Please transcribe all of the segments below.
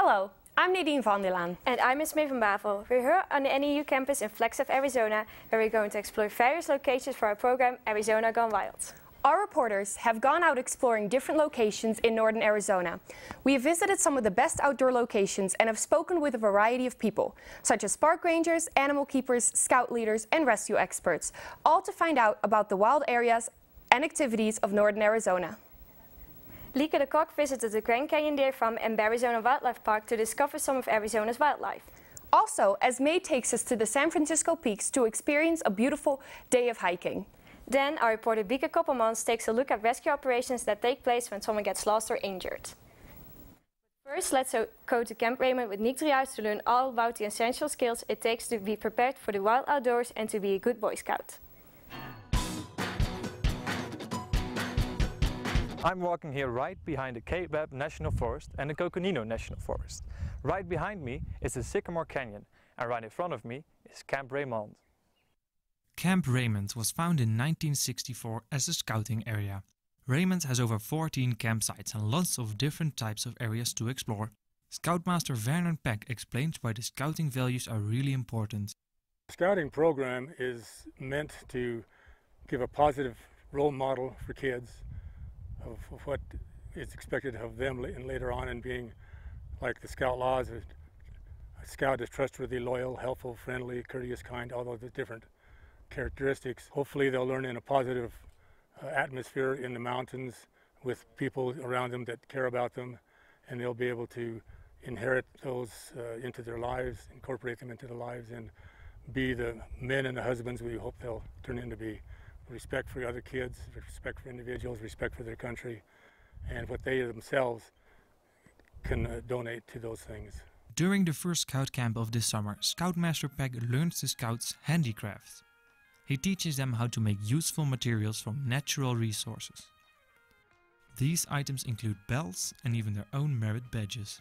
Hello, I'm Nadine van der Laan. And I'm Esmee van Bavel. We're here on the NEU campus in Flagstaff, Arizona, where we're going to explore various locations for our program Arizona Gone Wild. Our reporters have gone out exploring different locations in northern Arizona. We have visited some of the best outdoor locations and have spoken with a variety of people, such as park rangers, animal keepers, scout leaders, and rescue experts, all to find out about the wild areas and activities of northern Arizona. Lieke de Kok visited the Grand Canyon Deer Farm and Arizona Wildlife Park to discover some of Arizona's wildlife. Also, Esmee takes us to the San Francisco Peaks to experience a beautiful day of hiking. Then our reporter Bieke Koppelmans takes a look at rescue operations that take place when someone gets lost or injured. First, let's go to Camp Raymond with Nick Driehuis to learn all about the essential skills it takes to be prepared for the wild outdoors and to be a good Boy Scout. I'm walking here right behind the Cape Webb National Forest and the Coconino National Forest. Right behind me is the Sycamore Canyon, and right in front of me is Camp Raymond. Camp Raymond was founded in 1964 as a scouting area. Raymond has over 14 campsites and lots of different types of areas to explore. Scoutmaster Werner Peck explains why the scouting values are really important. The scouting program is meant to give a positive role model for kids of what is expected of them and later on in being like the Scout laws. A Scout is trustworthy, loyal, helpful, friendly, courteous, kind, all those different characteristics. Hopefully they'll learn in a positive atmosphere in the mountains with people around them that care about them, and they'll be able to inherit those into their lives, incorporate them into their lives, and be the men and the husbands we hope they'll turn into be. Respect for other kids, respect for individuals, respect for their country, and what they themselves can donate to those things. During the first Scout camp of this summer, Scoutmaster Peck learns the Scouts handicrafts. He teaches them how to make useful materials from natural resources. These items include belts and even their own merit badges.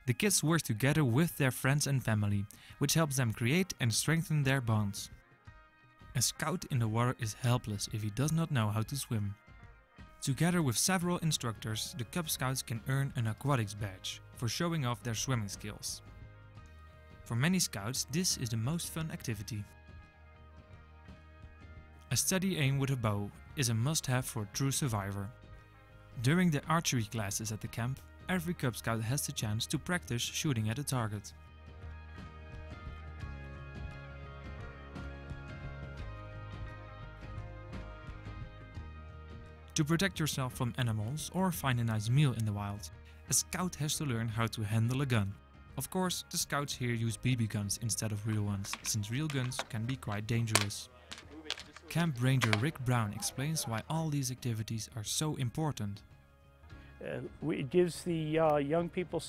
The kids work together with their friends and family, which helps them create and strengthen their bonds. A Scout in the water is helpless if he does not know how to swim. Together with several instructors, the Cub Scouts can earn an aquatics badge for showing off their swimming skills. For many Scouts, this is the most fun activity. A steady aim with a bow is a must-have for a true survivor. During the archery classes at the camp, every Cub Scout has the chance to practice shooting at a target. To protect yourself from animals or find a nice meal in the wild, a Scout has to learn how to handle a gun. Of course, the Scouts here use BB guns instead of real ones, since real guns can be quite dangerous. Camp Ranger Rick Brown explains why all these activities are so important. It gives the young people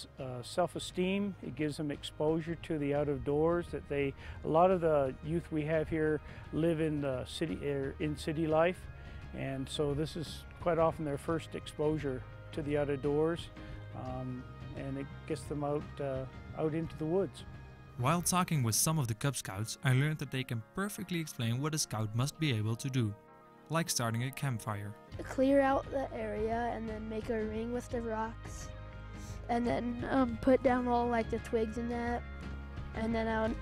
self-esteem. It gives them exposure to the out of doors. A lot of the youth we have here live in the city life, and so this is quite often their first exposure to the out of doors, and it gets them out into the woods. While talking with some of the Cub Scouts, I learned that they can perfectly explain what a Scout must be able to do, like starting a campfire. Clear out the area and then make a ring with the rocks, and then put down all like the twigs and that, and then I'll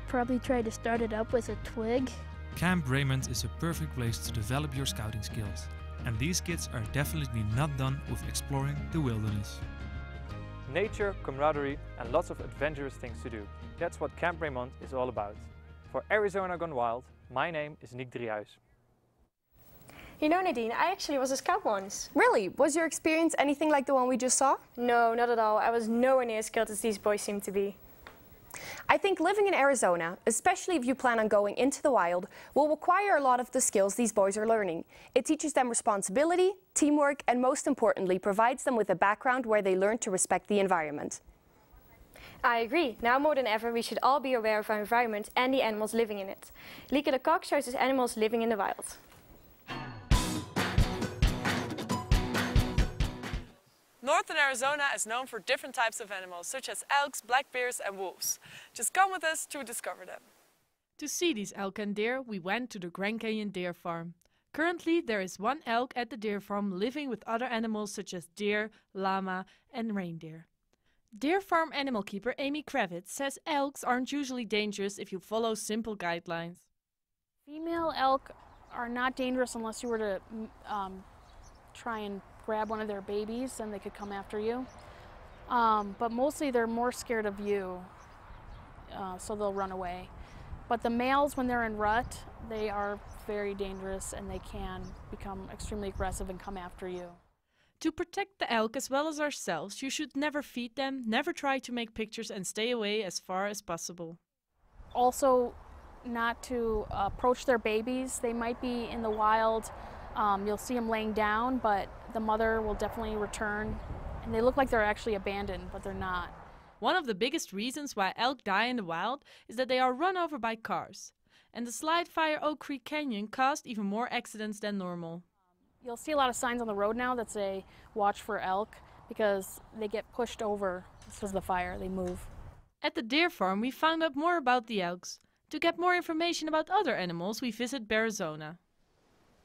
probably try to start it up with a twig. Camp Raymond is a perfect place to develop your scouting skills, and these kids are definitely not done with exploring the wilderness. Nature, camaraderie, and lots of adventurous things to do. That's what Camp Raymond is all about. For Arizona Gone Wild, my name is Nick Driehuis. You know, Nadine, I actually was a Scout once. Really? Was your experience anything like the one we just saw? No, not at all. I was nowhere near as skilled as these boys seem to be. I think living in Arizona, especially if you plan on going into the wild, will require a lot of the skills these boys are learning. It teaches them responsibility, teamwork, and most importantly, provides them with a background where they learn to respect the environment. I agree. Now more than ever, we should all be aware of our environment and the animals living in it. Lieke de Kok shows us animals living in the wild. Northern Arizona is known for different types of animals, such as elks, black bears and wolves. Just come with us to discover them. To see these elk and deer, we went to the Grand Canyon Deer Farm. Currently, there is one elk at the deer farm living with other animals such as deer, llama and reindeer. Deer Farm animal keeper Amy Kravitz says elks aren't usually dangerous if you follow simple guidelines. Female elk are not dangerous unless you were to try and grab one of their babies, then they could come after you. But mostly they're more scared of you, so they'll run away. But the males, when they're in rut, they are very dangerous and they can become extremely aggressive and come after you. To protect the elk as well as ourselves, you should never feed them, never try to make pictures, and stay away as far as possible. Also, not to approach their babies. They might be in the wild. You'll see them laying down, but the mother will definitely return. And they look like they're actually abandoned, but they're not. One of the biggest reasons why elk die in the wild is that they are run over by cars. And the Slide Fire Oak Creek Canyon caused even more accidents than normal. You'll see a lot of signs on the road now that say watch for elk because they get pushed over. This was the fire, they move. At the deer farm we found out more about the elks. To get more information about other animals we visit Bearizona.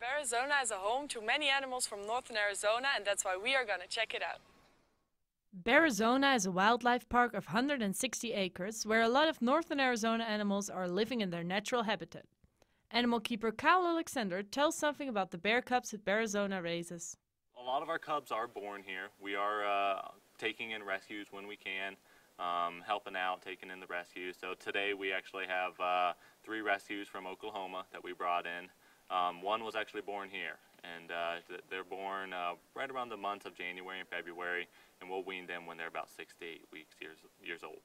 Bearizona is a home to many animals from northern Arizona, and that's why we are going to check it out. Bearizona is a wildlife park of 160 acres where a lot of northern Arizona animals are living in their natural habitat. Animal keeper Kyle Alexander tells something about the bear cubs that Bearizona raises. A lot of our cubs are born here. We are taking in rescues when we can, helping out, taking in the rescues. So today we actually have 3 rescues from Oklahoma that we brought in. One was actually born here, and they're born right around the months of January and February, and we'll wean them when they're about 6 to 8 years old.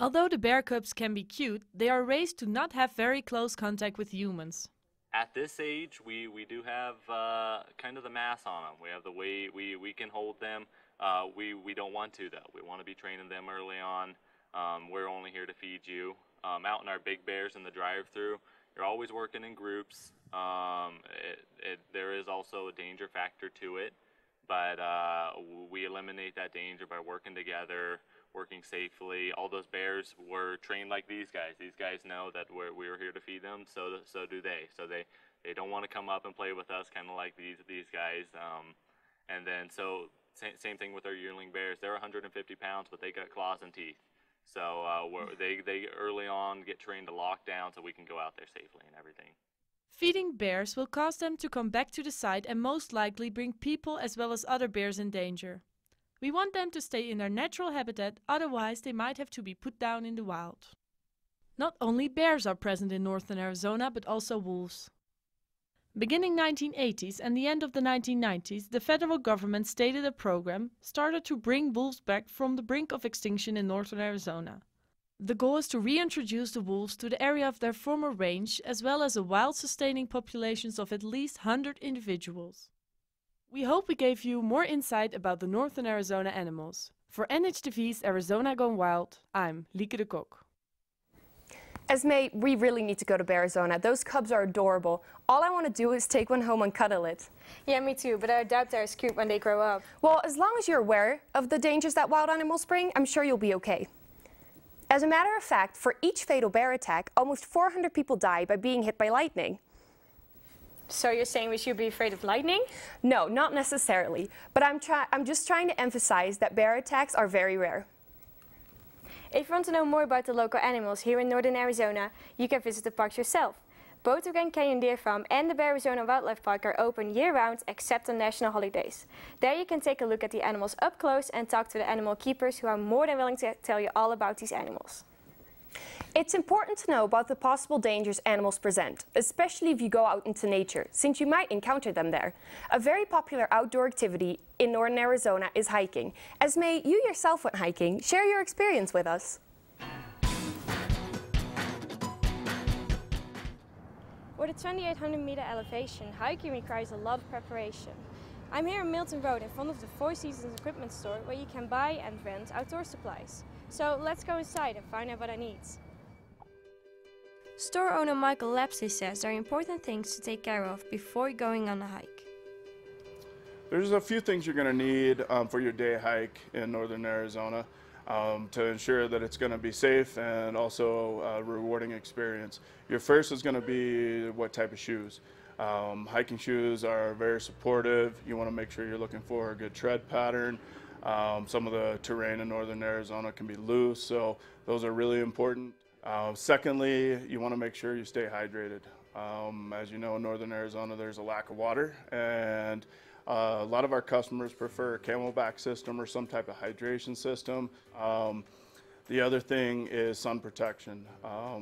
Although the bear cubs can be cute, they are raised to not have very close contact with humans. At this age, we do have kind of the mass on them. We have the way we can hold them. We don't want to, though. We want to be training them early on. We're only here to feed you. Out in our big bears in the drive-through, you're always working in groups. There is also a danger factor to it, but we eliminate that danger by working together, working safely. All those bears were trained like these guys. These guys know that we're here to feed them, so do they. So they don't want to come up and play with us, kind of like these guys. And then same thing with our yearling bears. They're 150 pounds, but they got claws and teeth. So they early on get trained to lock down so we can go out there safely and everything. Feeding bears will cause them to come back to the site and most likely bring people as well as other bears in danger. We want them to stay in their natural habitat, otherwise they might have to be put down in the wild. Not only bears are present in northern Arizona, but also wolves. Beginning 1980s and the end of the 1990s, the federal government stated a program started to bring wolves back from the brink of extinction in northern Arizona. The goal is to reintroduce the wolves to the area of their former range, as well as a wild sustaining populations of at least 100 individuals. We hope we gave you more insight about the northern Arizona animals. For NHTV's Arizona Gone Wild, I'm Lieke de Kok. Esme, we really need to go to Bearizona. Those cubs are adorable. All I want to do is take one home and cuddle it. Yeah, me too, but I doubt they're as cute when they grow up. Well, as long as you're aware of the dangers that wild animals bring, I'm sure you'll be okay. As a matter of fact, for each fatal bear attack, almost 400 people die by being hit by lightning. So you're saying we should be afraid of lightning? No, not necessarily. But I'm just trying to emphasize that bear attacks are very rare. If you want to know more about the local animals here in northern Arizona, you can visit the parks yourself. Both the Grand Canyon Deer Farm and the Bearizona Wildlife Park are open year-round except on national holidays. There you can take a look at the animals up close and talk to the animal keepers who are more than willing to tell you all about these animals. It's important to know about the possible dangers animals present, especially if you go out into nature, since you might encounter them there. A very popular outdoor activity in northern Arizona is hiking. Esme, you yourself went hiking. Share your experience with us. With a 2,800-meter elevation, hiking requires a lot of preparation. I'm here on Milton Road in front of the Four Seasons equipment store where you can buy and rent outdoor supplies. So let's go inside and find out what I need. Store owner Michael Lapsley says there are important things to take care of before going on a hike. There's a few things you're going to need for your day hike in northern Arizona to ensure that it's going to be safe and also a rewarding experience. Your first is going to be what type of shoes. Hiking shoes are very supportive. You want to make sure you're looking for a good tread pattern. Some of the terrain in northern Arizona can be loose, so those are really important. Secondly, you want to make sure you stay hydrated. As you know, in northern Arizona, there's a lack of water, and a lot of our customers prefer a Camelback system or some type of hydration system. The other thing is sun protection.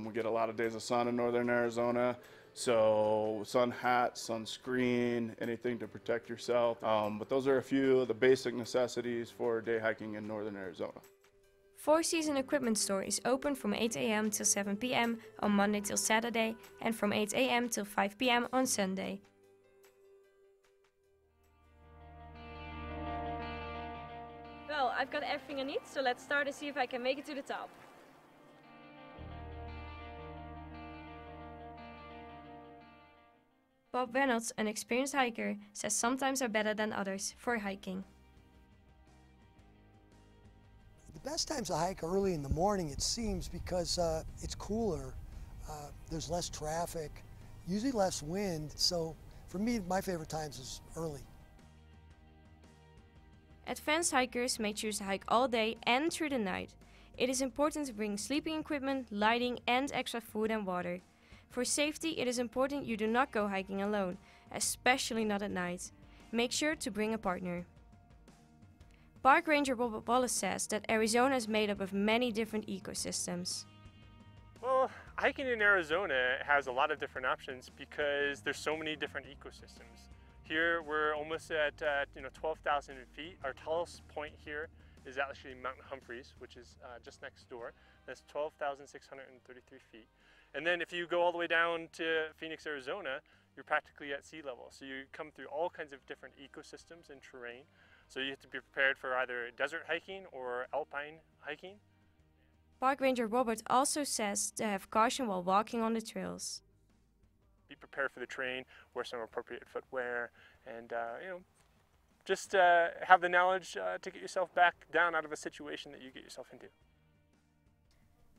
We get a lot of days of sun in northern Arizona, so sun hat, sunscreen, anything to protect yourself. But those are a few of the basic necessities for day hiking in northern Arizona. Four Seasons Equipment Store is open from 8 a.m. till 7 p.m. on Monday till Saturday and from 8 a.m. till 5 p.m. on Sunday. Well, I've got everything I need, so let's start and see if I can make it to the top. Bob Reynolds, an experienced hiker, says some times are better than others for hiking. The best times to hike are early in the morning, it seems, because it's cooler, there's less traffic, usually less wind, so for me, my favorite times is early. Advanced hikers may choose to hike all day and through the night. It is important to bring sleeping equipment, lighting and extra food and water. For safety, it is important you do not go hiking alone, especially not at night. Make sure to bring a partner. Park Ranger Robert Wallace says that Arizona is made up of many different ecosystems. Well, hiking in Arizona has a lot of different options because there's so many different ecosystems. Here we're almost at 12,000 feet. Our tallest point here is actually Mount Humphreys, which is just next door. That's 12,633 feet. And then if you go all the way down to Phoenix, Arizona, you're practically at sea level. So you come through all kinds of different ecosystems and terrain. So you have to be prepared for either desert hiking or alpine hiking. Park Ranger Robert also says to have caution while walking on the trails. Be prepared for the terrain, wear some appropriate footwear, and just have the knowledge to get yourself back down out of a situation that you get yourself into.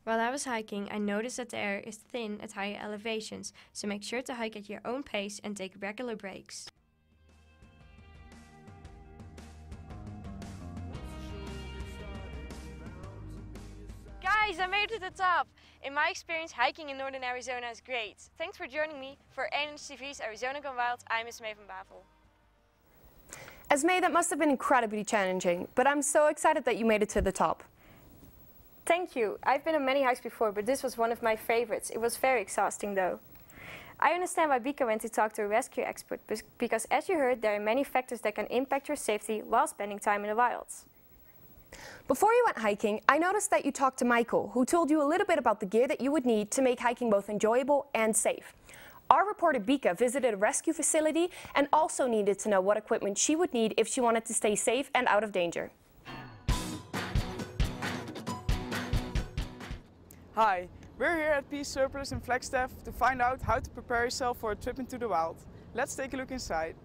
While I was hiking, I noticed that the air is thin at higher elevations, so make sure to hike at your own pace and take regular breaks. Guys, I made it to the top! In my experience, hiking in northern Arizona is great. Thanks for joining me. For NHTV's Arizona Gone Wild, I'm Esmee van Bavel. Esmee, that must have been incredibly challenging, but I'm so excited that you made it to the top. Thank you. I've been on many hikes before, but this was one of my favorites. It was very exhausting though. I understand why Bika went to talk to a rescue expert, because as you heard, there are many factors that can impact your safety while spending time in the wilds. Before you went hiking, I noticed that you talked to Michael, who told you a little bit about the gear that you would need to make hiking both enjoyable and safe. Our reporter Bika visited a rescue facility and also needed to know what equipment she would need if she wanted to stay safe and out of danger. Hi, we're here at Peace Surplus in Flagstaff to find out how to prepare yourself for a trip into the wild. Let's take a look inside.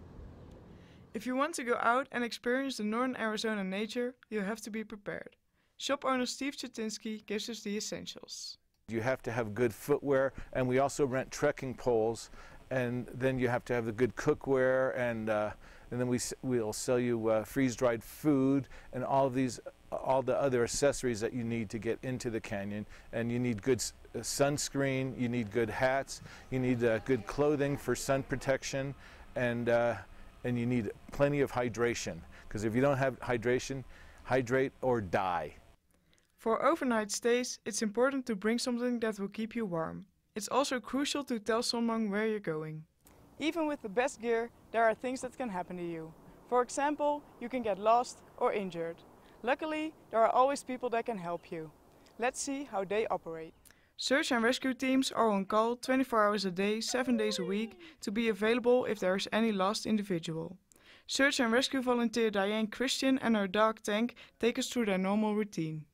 If you want to go out and experience the northern Arizona nature, you have to be prepared. Shop owner Steve Chutinsky gives us the essentials. You have to have good footwear, and we also rent trekking poles, and then you have to have the good cookware, and then we'll sell you freeze-dried food and all the other accessories that you need to get into the canyon. And you need good sunscreen, you need good hats, you need good clothing for sun protection, and you need plenty of hydration, because if you don't have hydration, hydrate or die. For overnight stays, it's important to bring something that will keep you warm. It's also crucial to tell someone where you're going. Even with the best gear, there are things that can happen to you. For example, you can get lost or injured. Luckily, there are always people that can help you. Let's see how they operate. Search and rescue teams are on call 24 hours a day, 7 days a week, to be available if there is any lost individual. Search and rescue volunteer Diane Christian and her dog Tank take us through their normal routine.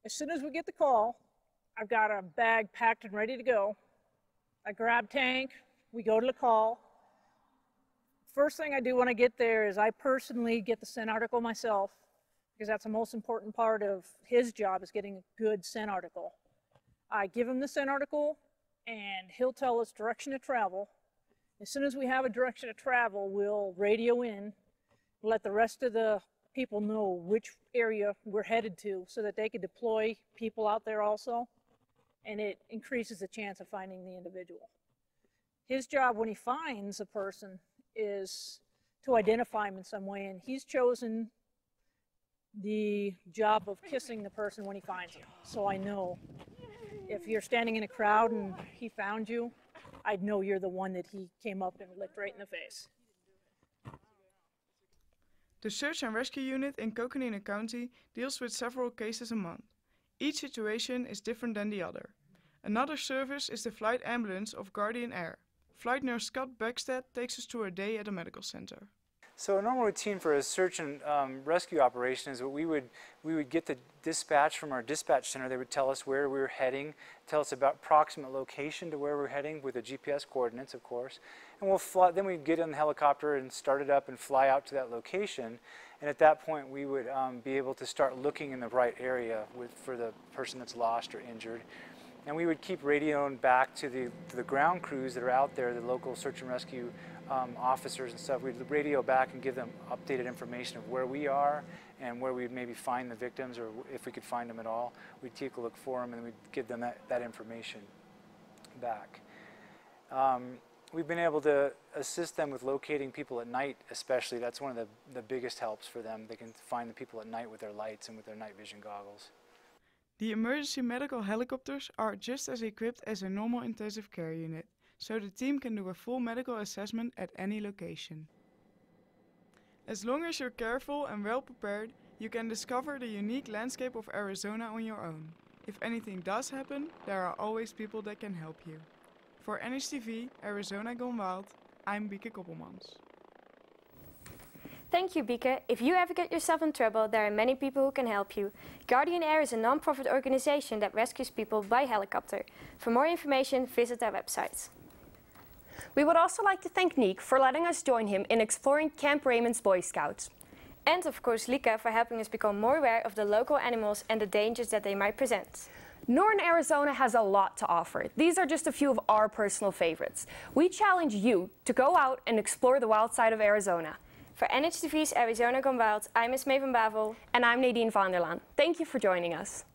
As soon as we get the call, I've got a bag packed and ready to go. I grab Tank, we go to the call. First thing I do when I get there is I personally get the scent article myself, because that's the most important part of his job, is getting a good scent article. I give him the scent article and he'll tell us direction to travel. As soon as we have a direction to travel, we'll radio in, let the rest of the people know which area we're headed to so that they can deploy people out there also, and it increases the chance of finding the individual. His job when he finds a person is to identify him in some way, and he's chosen the job of kissing the person when he finds him. So I know if you're standing in a crowd and he found you, I'd know you're the one that he came up and licked right in the face. The Search and Rescue Unit in Coconino County deals with several cases a month. Each situation is different than the other. Another service is the flight ambulance of Guardian Air. Flight nurse Scott Beckstead takes us through a day at a medical center. So a normal routine for a search and rescue operation is that we would get the dispatch from our dispatch center. They would tell us where we were heading, tell us about approximate location to where we're heading with the GPS coordinates, of course. And we'll fly, then we'd get in the helicopter and start it up and fly out to that location. And at that point we would be able to start looking in the right area for the person that's lost or injured. And we would keep radioing back to the ground crews that are out there, the local search and rescue officers and stuff. We'd radio back and give them updated information of where we are and where we'd maybe find the victims, or if we could find them at all. We'd take a look for them and we'd give them that information back. We've been able to assist them with locating people at night especially. That's one of the biggest helps for them. They can find the people at night with their lights and with their night vision goggles. The emergency medical helicopters are just as equipped as a normal intensive care unit, so the team can do a full medical assessment at any location. As long as you're careful and well prepared, you can discover the unique landscape of Arizona on your own. If anything does happen, there are always people that can help you. For NHTV, Arizona Gone Wild, I'm Bieke Koppelmans. Thank you, Bieke. If you ever get yourself in trouble, there are many people who can help you. Guardian Air is a non-profit organization that rescues people by helicopter. For more information, visit their website. We would also like to thank Nick for letting us join him in exploring Camp Raymond's Boy Scouts. And of course Lieke for helping us become more aware of the local animals and the dangers that they might present. Northern Arizona has a lot to offer. These are just a few of our personal favorites. We challenge you to go out and explore the wild side of Arizona. For NHTV's Arizona Gone Wild, I'm Esmee van Bavel. And I'm Nadine van der Laan. Thank you for joining us.